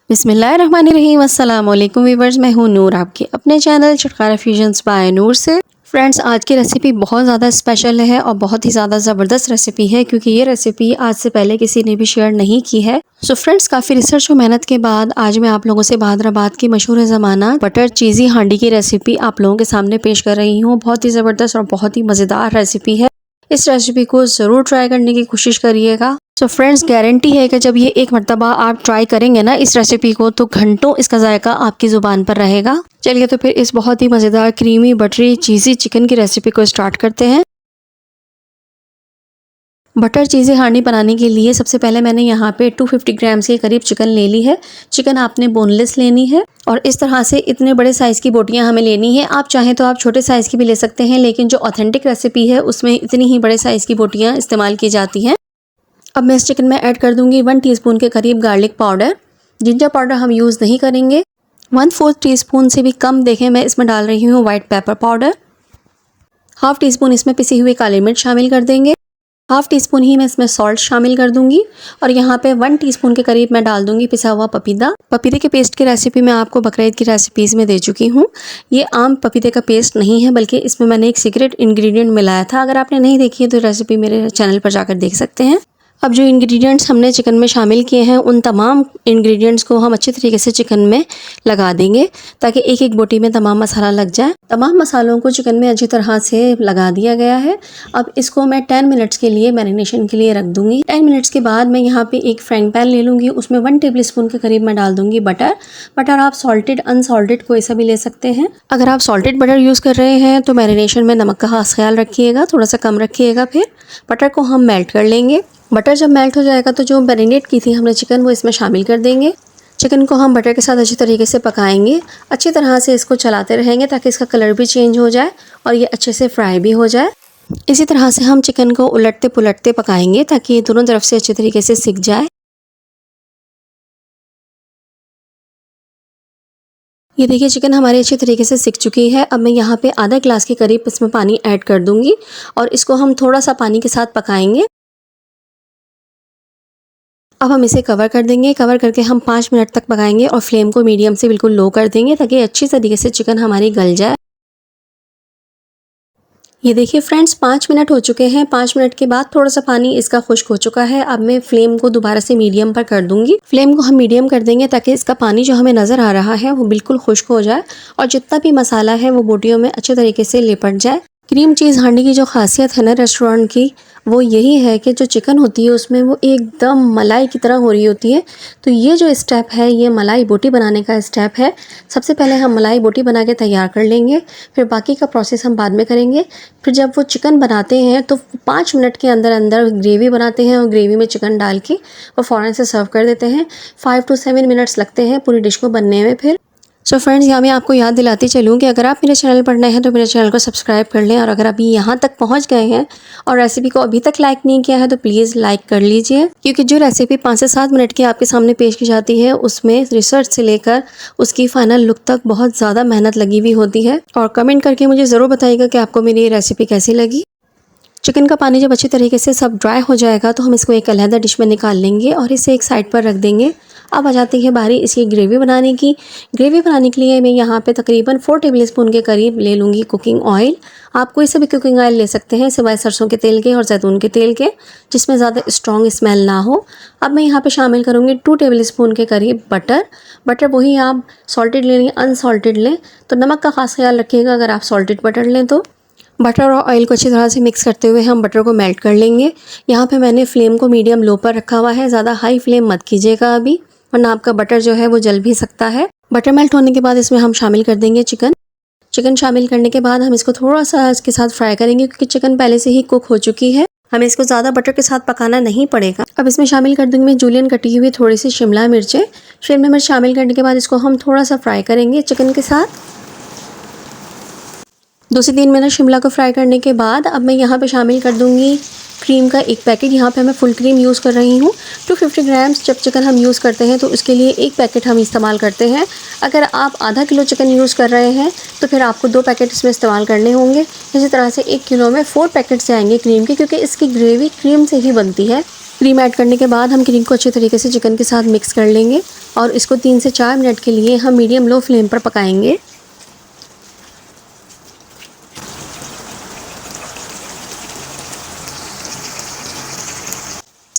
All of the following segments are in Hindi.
बिस्मिल्लाहिर्रहमानिर्रहीम। अस्सलाम वालेकुम वीवर्स, मैं हूँ नूर, आपके अपने चैनल चटकारा फ्यूजन्स बाय नूर से। फ्रेंड्स, आज की रेसिपी बहुत ज़्यादा स्पेशल है और बहुत ही ज़्यादा ज़बरदस्त रेसिपी है, क्योंकि ये रेसिपी आज से पहले किसी ने भी शेयर नहीं की है। सो फ्रेंड्स, काफ़ी रिसर्च और मेहनत के बाद आज मैं आप लोगों से हैदराबाद की मशहूर ज़माना बटर चीज़ी हांडी की रेसिपी आप लोगों के सामने पेश कर रही हूँ। बहुत ही ज़बरदस्त और बहुत ही मज़ेदार रेसिपी है। इस रेसिपी को ज़रूर ट्राई करने की कोशिश करिएगा। सो फ्रेंड्स, गारंटी है कि जब ये एक मर्तबा आप ट्राई करेंगे ना इस रेसिपी को, तो घंटों इसका जायका आपकी ज़ुबान पर रहेगा। चलिए तो फिर इस बहुत ही मज़ेदार क्रीमी बटरी चीज़ी चिकन की रेसिपी को स्टार्ट करते हैं। बटर चीज़ी हांडी बनाने के लिए सबसे पहले मैंने यहाँ पे 250 ग्राम्स के करीब चिकन ले ली है। चिकन आपने बोनलेस लेनी है और इस तरह से इतने बड़े साइज़ की बोटियाँ हमें लेनी है। आप चाहें तो आप छोटे साइज़ की भी ले सकते हैं, लेकिन जो ऑथेंटिक रेसिपी है उसमें इतनी ही बड़े साइज़ की बोटियाँ इस्तेमाल की जाती हैं। अब मैं इस चिकन में ऐड कर दूंगी 1 टीस्पून के करीब गार्लिक पाउडर। जिंजर पाउडर हम यूज़ नहीं करेंगे। 1/4 टीस्पून से भी कम देखें मैं इसमें डाल रही हूँ white pepper powder. Half tea spoon इसमें पिसी हुई काली मिर्च शामिल कर देंगे। हाफ टी स्पून ही मैं इसमें सॉल्ट शामिल कर दूंगी और यहाँ पे 1 टीस्पून के करीब मैं डाल दूंगी पिसा हुआ पपीता। पपीते के पेस्ट की रेसिपी मैं आपको बकरीद की रेसिपीज़ में दे चुकी हूँ। ये आम पपीते का पेस्ट नहीं है, बल्कि इसमें मैंने एक सीक्रेट इंग्रेडिएंट मिलाया था। अगर आपने नहीं देखी है तो रेसिपी मेरे चैनल पर जाकर देख सकते हैं। अब जो इंग्रेडिएंट्स हमने चिकन में शामिल किए हैं, उन तमाम इंग्रेडिएंट्स को हम अच्छे तरीके से चिकन में लगा देंगे, ताकि एक एक बोटी में तमाम मसाला लग जाए। तमाम मसालों को चिकन में अच्छी तरह से लगा दिया गया है। अब इसको मैं 10 मिनट्स के लिए मैरिनेशन के लिए रख दूंगी। 10 मिनट्स के बाद मैं यहाँ पे एक फ्राइंग पैन ले लूँगी। उसमें 1 टेबल स्पून के करीब मैं डाल दूंगी बटर। बटर आप सॉल्टेड अनसॉल्टेड कोई सा भी ले सकते हैं। अगर आप सॉल्टेड बटर यूज़ कर रहे हैं तो मैरिनेशन में नमक का खास ख्याल रखिएगा, थोड़ा सा कम रखिएगा। फिर बटर को हम मेल्ट कर लेंगे। बटर जब मेल्ट हो जाएगा तो जो मैरिनेट की थी हमने चिकन, वो इसमें शामिल कर देंगे। चिकन को हम बटर के साथ अच्छी तरीके से पकाएंगे। अच्छी तरह से इसको चलाते रहेंगे ताकि इसका कलर भी चेंज हो जाए और ये अच्छे से फ्राई भी हो जाए। इसी तरह से हम चिकन को उलटते पुलटते पकाएंगे ताकि ये दोनों तरफ से अच्छी तरीके से सिक जाए। ये देखिए, चिकन हमारी अच्छी तरीके से सिक चुकी है। अब मैं यहाँ पे आधा गिलास के करीब इसमें पानी ऐड कर दूंगी और इसको हम थोड़ा सा पानी के साथ पकाएंगे। अब हम इसे कवर कर देंगे। कवर करके हम 5 मिनट तक पकाएंगे और फ्लेम को मीडियम से बिल्कुल लो कर देंगे ताकि अच्छी तरीके से चिकन हमारी गल जाए। ये देखिए फ्रेंड्स, 5 मिनट हो चुके हैं। 5 मिनट के बाद थोड़ा सा पानी इसका खुश्क हो चुका है। अब मैं फ्लेम को दोबारा से मीडियम पर कर दूंगी। फ्लेम को हम मीडियम कर देंगे ताकि इसका पानी जो हमें नज़र आ रहा है वो बिल्कुल खुश्क हो जाए और जितना भी मसाला है वो बोटियों में अच्छे तरीके से लिपट जाए। क्रीम चीज़ हांडी की जो खासियत है ना रेस्टोरेंट की, वो यही है कि जो चिकन होती है उसमें वो एकदम मलाई की तरह हो रही होती है। तो ये जो स्टेप है, ये मलाई बोटी बनाने का स्टेप है। सबसे पहले हम मलाई बोटी बना के तैयार कर लेंगे, फिर बाकी का प्रोसेस हम बाद में करेंगे। फिर जब वो चिकन बनाते हैं तो 5 मिनट के अंदर अंदर ग्रेवी बनाते हैं और ग्रेवी में चिकन डाल के वो फ़ौरन से सर्व कर देते हैं। 5 to 7 मिनट्स लगते हैं पूरी डिश को बनने में। फिर सो फ्रेंड्स, यहाँ मैं आपको याद दिलाती चलूँ कि अगर आप मेरे चैनल पर नए हैं तो मेरे चैनल को सब्सक्राइब कर लें, और अगर अभी यहाँ तक पहुँच गए हैं और रेसिपी को अभी तक लाइक नहीं किया है तो प्लीज़ लाइक कर लीजिए, क्योंकि जो रेसिपी 5 से 7 मिनट की आपके सामने पेश की जाती है उसमें रिसर्च से लेकर उसकी फाइनल लुक तक बहुत ज़्यादा मेहनत लगी हुई होती है। और कमेंट करके मुझे ज़रूर बताइएगा कि आपको मेरी ये रेसिपी कैसी लगी। चिकन का पानी जब अच्छी तरीके से सब ड्राई हो जाएगा तो हम इसको एक अलहदा डिश में निकाल लेंगे और इसे एक साइड पर रख देंगे। अब आ जाती है बारी इसकी ग्रेवी बनाने की। ग्रेवी बनाने के लिए मैं यहाँ पे तकरीबन 4 टेबल स्पून के करीब ले लूँगी कुकिंग ऑयल। आप कोई से भी कुकिंग ऑयल ले सकते हैं, सिवाय सरसों के तेल के और जैतून के तेल के, जिसमें ज़्यादा स्ट्रॉन्ग स्मेल ना हो। अब मैं यहाँ पे शामिल करूँगी 2 टेबल स्पून के करीब बटर। बटर वही आप सॉल्टेड लें अनसॉल्टेड लें, तो नमक का खास ख्याल रखिएगा अगर आप सॉल्टेड बटर लें तो। बटर और ऑयल को अच्छी तरह से मिक्स करते हुए हम बटर को मेल्ट कर लेंगे। यहाँ पे मैंने फ्लेम को मीडियम लो पर रखा हुआ है, ज़्यादा हाई फ्लेम मत कीजिएगा अभी, वरना आपका बटर जो है वो जल भी सकता है। बटर मेल्ट होने के बाद इसमें हम शामिल कर देंगे चिकन। चिकन शामिल करने के बाद हम इसको थोड़ा सा इसके साथ फ्राई करेंगे, क्योंकि चिकन पहले से ही कुक हो चुकी है, हमें इसको ज़्यादा बटर के साथ पकाना नहीं पड़ेगा। अब इसमें शामिल कर दूंगी मैं जूलियन कटी हुई थोड़ी सी शिमला मिर्चें। शिमला मिर्च शामिल करने के बाद इसको हम थोड़ा सा फ्राई करेंगे चिकन के साथ। 2 से 3 मिनट शिमला को फ्राई करने के बाद अब मैं यहाँ पे शामिल कर दूंगी क्रीम का एक पैकेट। यहाँ पे मैं फुल क्रीम यूज़ कर रही हूँ। 250 ग्राम्स जब चिकन हम यूज़ करते हैं तो उसके लिए एक पैकेट हम इस्तेमाल करते हैं। अगर आप आधा किलो चिकन यूज़ कर रहे हैं तो फिर आपको 2 पैकेट इसमें इस्तेमाल करने होंगे। इसी तरह से 1 किलो में 4 पैकेट्स आएंगे क्रीम के, क्योंकि इसकी ग्रेवी क्रीम से ही बनती है। क्रीम ऐड करने के बाद हम क्रीम को अच्छे तरीके से चिकन के साथ मिक्स कर लेंगे और इसको 3 से 4 मिनट के लिए हम मीडियम लो फ्लेम पर पकाएंगे।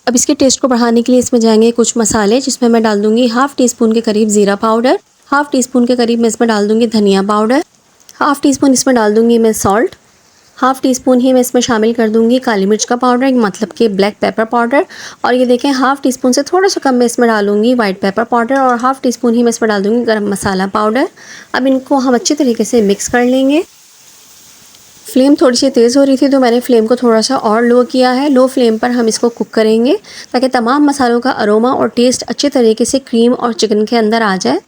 अब इसके टेस्ट को बढ़ाने के लिए इसमें जाएंगे कुछ मसाले, जिसमें मैं डाल दूंगी हाफ़ टी स्पून के करीब ज़ीरा पाउडर, हाफ़ टी स्पून के करीब मैं इसमें डाल दूंगी धनिया पाउडर, हाफ़ टी स्पून इसमें डाल दूंगी मैं सॉल्ट, हाफ़ टी स्पून ही मैं इसमें शामिल कर दूंगी काली मिर्च का पाउडर, मतलब कि ब्लैक पेपर पाउडर। और ये देखें हाफ़ टी स्पून से थोड़ा सा कम मैं इसमें डालूंगी वाइट पेपर पाउडर और हाफ़ टी स्पून ही मैं इसमें डाल दूंगी गरम मसाला पाउडर। अब इनको हम अच्छी तरीके से मिक्स कर लेंगे। फ्लेम थोड़ी सी तेज़ हो रही थी तो मैंने फ्लेम को थोड़ा सा और लो किया है। लो फ्लेम पर हम इसको कुक करेंगे ताकि तमाम मसालों का अरोमा और टेस्ट अच्छे तरीके से क्रीम और चिकन के अंदर आ जाए।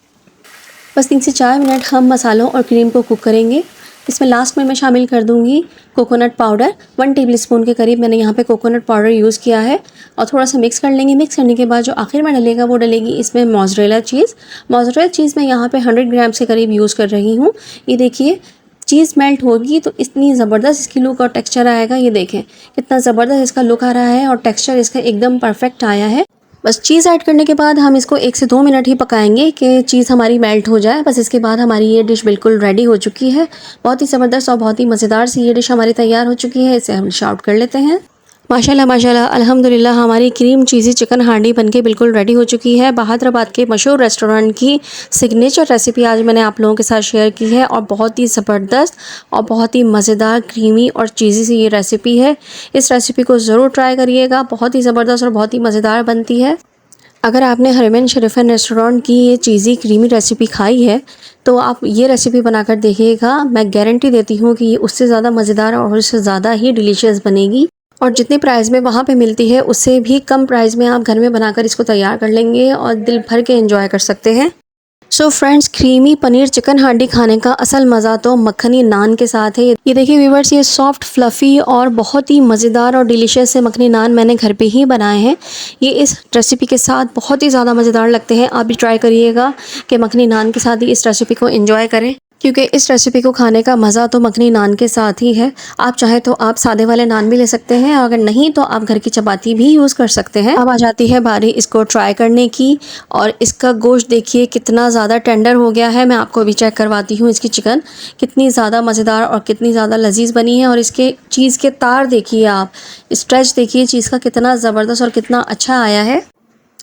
बस 3 से 4 मिनट हम मसालों और क्रीम को कुक करेंगे। इसमें लास्ट में मैं शामिल कर दूंगी कोकोनट पाउडर, 1 टेबलस्पून के करीब मैंने यहाँ पे कोकोनट पाउडर यूज़ किया है और थोड़ा सा मिक्स कर लेंगे। मिक्स करने के बाद जो आखिर में डलेगा वो डलेगी इसमें मोज़रेला चीज़। मोज़रेला चीज़ मैं यहाँ पे 100 ग्राम के करीब यूज़ कर रही हूँ। ये देखिए चीज़ मेल्ट होगी तो इतनी ज़बरदस्त इसकी लुक और टेक्सचर आएगा। ये देखें कितना ज़बरदस्त इसका लुक आ रहा है और टेक्सचर इसका एकदम परफेक्ट आया है। बस चीज़ ऐड करने के बाद हम इसको 1 से 2 मिनट ही पकाएंगे कि चीज़ हमारी मेल्ट हो जाए। बस इसके बाद हमारी ये डिश बिल्कुल रेडी हो चुकी है। बहुत ही ज़बरदस्त और बहुत ही मज़ेदार सी ये डिश हमारी तैयार हो चुकी है। इसे हम डिश आउट कर लेते हैं। माशाल्लाह माशाल्लाह अल्हम्दुलिल्लाह हमारी क्रीम चीज़ी चिकन हांडी बनके बिल्कुल रेडी हो चुकी है। बहादुराबाद के मशहूर रेस्टोरेंट की सिग्नेचर रेसिपी आज मैंने आप लोगों के साथ शेयर की है और बहुत ही ज़बरदस्त और बहुत ही मज़ेदार क्रीमी और चीज़ी सी ये रेसिपी है। इस रेसिपी को ज़रूर ट्राई करिएगा, बहुत ही ज़बरदस्त और बहुत ही मज़ेदार बनती है। अगर आपने हरमैन शरीफन रेस्टोरेंट की ये चीज़ी क्रीमी रेसिपी खाई है तो आप ये रेसिपी बनाकर देखिएगा। मैं गारंटी देती हूँ कि ये उससे ज़्यादा मज़ेदार और उससे ज़्यादा ही डिलीशियस बनेगी और जितने प्राइस में वहाँ पे मिलती है उससे भी कम प्राइस में आप घर में बनाकर इसको तैयार कर लेंगे और दिल भर के एंजॉय कर सकते हैं। So friends, creamy paneer chicken हांडी खाने का असल मज़ा तो मक्खनी नान के साथ है। ये देखिए व्यूवर्स, ये सॉफ्ट फ्लफ़ी और बहुत ही मज़ेदार और डिलीशियस से मखनी नान मैंने घर पे ही बनाए हैं। ये इस रेसिपी के साथ बहुत ही ज़्यादा मज़ेदार लगते हैं। आप भी ट्राई करिएगा कि मखनी नान के साथ ही इस रेसिपी को एंजॉय करें, क्योंकि इस रेसिपी को खाने का मज़ा तो मखनी नान के साथ ही है। आप चाहे तो आप सादे वाले नान भी ले सकते हैं, अगर नहीं तो आप घर की चपाती भी यूज़ कर सकते हैं। अब आ जाती है बारी इसको ट्राई करने की और इसका गोश्त देखिए कितना ज़्यादा टेंडर हो गया है। मैं आपको अभी चेक करवाती हूँ इसकी चिकन कितनी ज़्यादा मज़ेदार और कितनी ज़्यादा लजीज बनी है। और इसके चीज़ के तार देखिए, आप स्ट्रेच देखिए चीज़ का कितना ज़बरदस्त और कितना अच्छा आया है।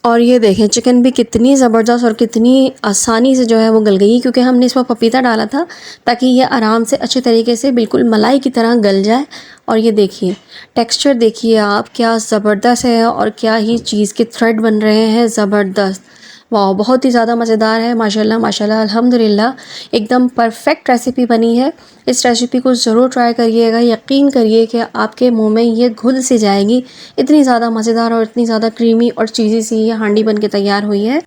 और ये देखें चिकन भी कितनी ज़बरदस्त और कितनी आसानी से जो है वो गल गई, क्योंकि हमने इसमें पपीता डाला था ताकि ये आराम से अच्छे तरीके से बिल्कुल मलाई की तरह गल जाए। और ये देखिए टेक्सचर देखिए आप, क्या ज़बरदस्त है और क्या ही चीज़ के थ्रेड बन रहे हैं, ज़बरदस्त। वाह, बहुत ही ज़्यादा मज़ेदार है। माशाल्लाह माशाल्लाह अल्हम्दुलिल्लाह एकदम परफेक्ट रेसिपी बनी है। इस रेसिपी को ज़रूर ट्राई करिएगा, यकीन करिए कि आपके मुंह में ये घुल सी जाएगी। इतनी ज़्यादा मज़ेदार और इतनी ज़्यादा क्रीमी और चीज़ी सी ये हांडी बन के तैयार हुई है।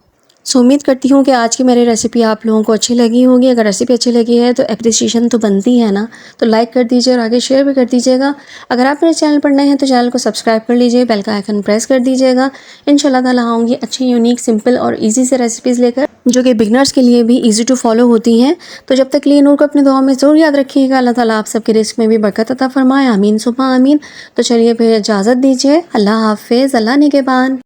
सो उम्मीद करती हूँ कि आज की मेरी रेसिपी आप लोगों को अच्छी लगी होगी। अगर रेसिपी अच्छी लगी है तो एप्रिसिएशन तो बनती है ना, तो लाइक कर दीजिए और आगे शेयर भी कर दीजिएगा। अगर आप मेरे चैनल पर नए हैं तो चैनल को सब्सक्राइब कर लीजिए, बेल का आइकन प्रेस कर दीजिएगा। इंशाल्लाह ताला आऊँगी अच्छी यूनिक सिंपल और ईजी से रेसिपीज़ लेकर, जो कि बिगनर्स के लिए भी ईजी टू फॉलो होती हैं। तो जब तक के लिए नूर को अपनी दुआ में ज़रूर याद रखिएगा। अल्लाह ताला आप सबके रिस्क में भी बरकत अता फरमाए, आमीन सुम्मा आमीन। तो चलिए फिर इजाज़त दीजिए, अल्लाह हाफिज़, अल्लाह निगहबान।